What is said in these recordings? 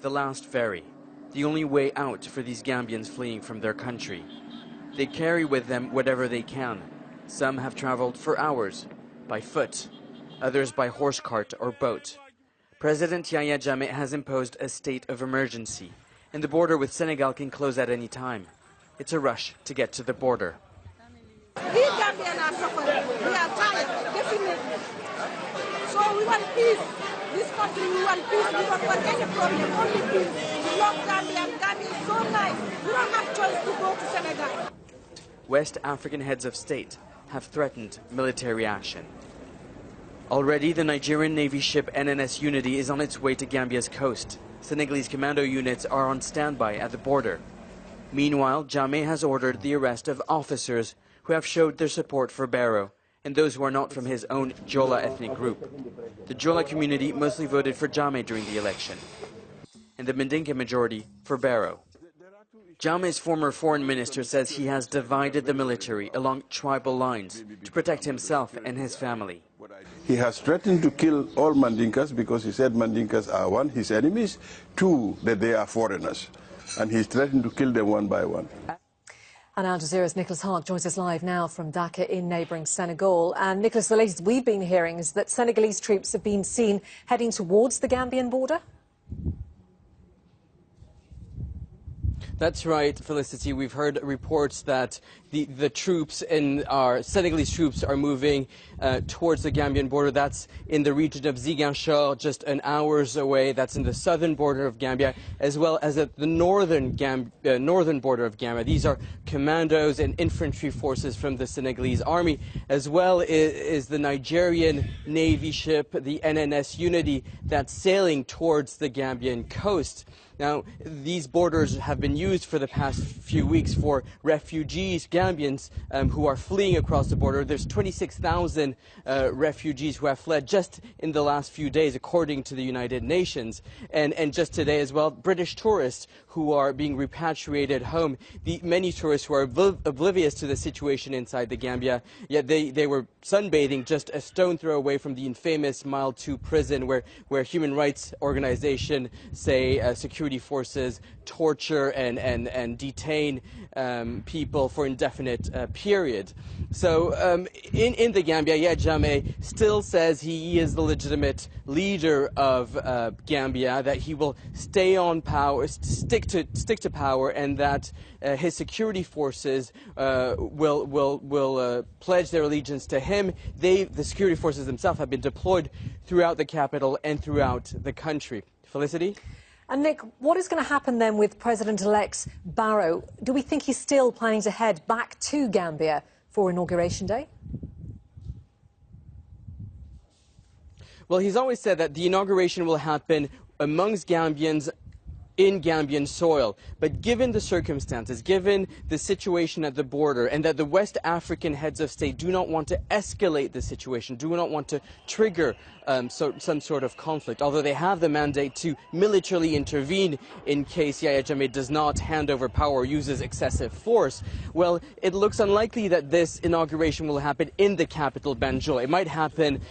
the last ferry, the only way out for these Gambians fleeing from their country. They carry with them whatever they can. Some have traveled for hours, by foot, others by horse cart or boat. President Yahya Jammeh has imposed a state of emergency, and the border with Senegal can close at any time. It's a rush to get to the border. We Gambians are suffering. We are tired, definitely. So we want peace. This country, we want peace. We don't want any problem, only peace. We love Gambia. Gambia is so nice. We don't have choice to go to Senegal. West African heads of state have threatened military action. Already, the Nigerian Navy ship NNS Unity is on its way to Gambia's coast. Senegalese commando units are on standby at the border. Meanwhile, Jammeh has ordered the arrest of officers who have showed their support for Barrow and those who are not from his own Jola ethnic group. The Jola community mostly voted for Jammeh during the election, and the Mandinka majority for Barrow. Jammeh's former foreign minister says he has divided the military along tribal lines to protect himself and his family. He has threatened to kill all Mandinkas because he said Mandinkas are one, his enemies, two, that they are foreigners. And he's threatened to kill them one by one. And Al Jazeera's Nicholas Hart joins us live now from Dhaka in neighbouring Senegal. And Nicholas, the latest we've been hearing is that Senegalese troops have been seen heading towards the Gambian border? That's right, Felicity. We've heard reports that the troops our Senegalese troops are moving towards the Gambian border. That's in the region of Ziguinchor, just an hour's away. That's in the southern border of Gambia, as well as at the northern border of Gambia. These are commandos and infantry forces from the Senegalese army, as well as the Nigerian Navy ship, the NNS Unity, that's sailing towards the Gambian coast. Now, these borders have been used for the past few weeks for refugees, Gambians, who are fleeing across the border. There's 26,000 refugees who have fled just in the last few days, according to the United Nations. And just today as well, British tourists who are being repatriated home. Many tourists who are oblivious to the situation inside the Gambia, yet they were sunbathing just a stone throw away from the infamous Mile 2 prison where human rights organizations say security forces torture and detain people for indefinite period. So in the Gambia, Yahya Jammeh still says he is the legitimate leader of Gambia, that he will stay on power, stick to power, and that his security forces will pledge their allegiance to him. The security forces themselves have been deployed throughout the capital and throughout the country. Felicity? And Nick, what is going to happen then with President-elect Barrow? Do we think he's still planning to head back to Gambia for Inauguration Day? Well, he's always said that the inauguration will happen amongst Gambians in Gambian soil. But given the circumstances, given the situation at the border, and that the West African heads of state do not want to escalate the situation, do not want to trigger some sort of conflict, although they have the mandate to militarily intervene in case Yahya Jammeh does not hand over power or uses excessive force, well, it looks unlikely that this inauguration will happen in the capital, Banjul. It might happen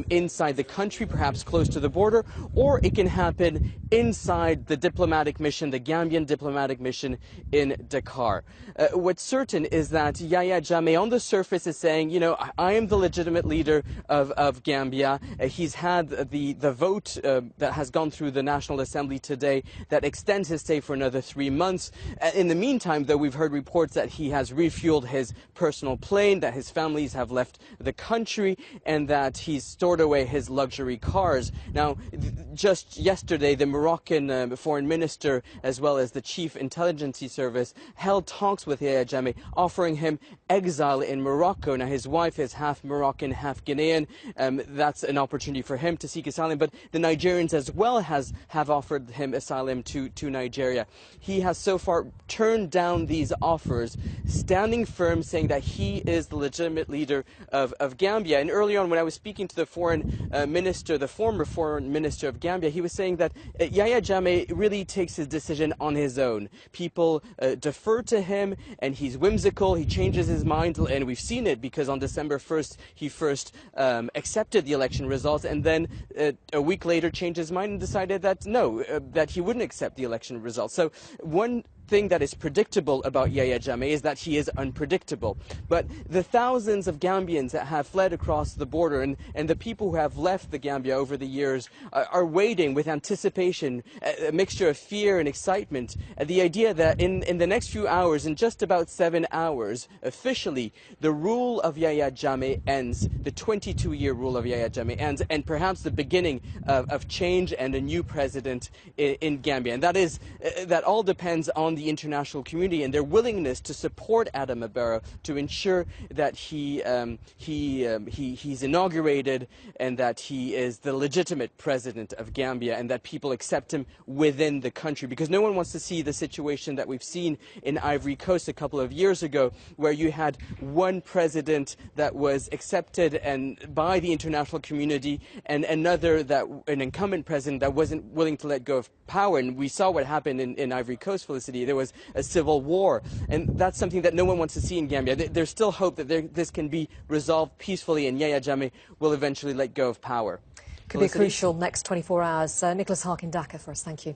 inside the country, perhaps close to the border, or it can happen inside the diplomatic mission, the Gambian diplomatic mission in Dakar. What's certain is that Yahya Jammeh on the surface is saying, you know, I am the legitimate leader of Gambia. He's had the vote that has gone through the National Assembly today that extends his stay for another 3 months. In the meantime, though, we've heard reports that he has refueled his personal plane, that his families have left the country, and that he's stored away his luxury cars. Now, just yesterday, the Moroccan foreign minister, as well as the chief intelligence service, held talks with Yahya Jammeh, offering him exile in Morocco. Now, his wife is half Moroccan, half Ghanaian. That's an opportunity for him to seek asylum, but the Nigerians as well have offered him asylum to Nigeria. He has so far turned down these offers, standing firm, saying that he is the legitimate leader of Gambia. And earlier on, when I was speaking to the foreign minister, the former foreign minister of Gambia, he was saying that Yahya Jammeh really takes takes his decision on his own. People defer to him, and he's whimsical. He changes his mind, and we've seen it because on December 1st, he first accepted the election results, and then a week later changed his mind and decided that no, that he wouldn't accept the election results. So one thing that is predictable about Yahya Jammeh is that he is unpredictable. But the thousands of Gambians that have fled across the border and the people who have left the Gambia over the years are waiting with anticipation, a mixture of fear and excitement, at the idea that in the next few hours, in just about 7 hours, officially, the rule of Yahya Jammeh ends, the 22-year rule of Yahya Jammeh ends, and perhaps the beginning of change and a new president in Gambia. And that all depends on the international community and their willingness to support Adama Barrow to ensure that he's inaugurated and that he is the legitimate president of Gambia and that people accept him within the country. Because no one wants to see the situation that we've seen in Ivory Coast a couple of years ago, where you had one president that was accepted by the international community and an incumbent president that wasn't willing to let go of power. And we saw what happened in Ivory Coast, Felicity. There was a civil war, and that's something that no one wants to see in Gambia. There's still hope that this can be resolved peacefully, and Yahya Jammeh will eventually let go of power. Could be crucial next 24 hours. Nicholas Hark in Dhaka for us. Thank you.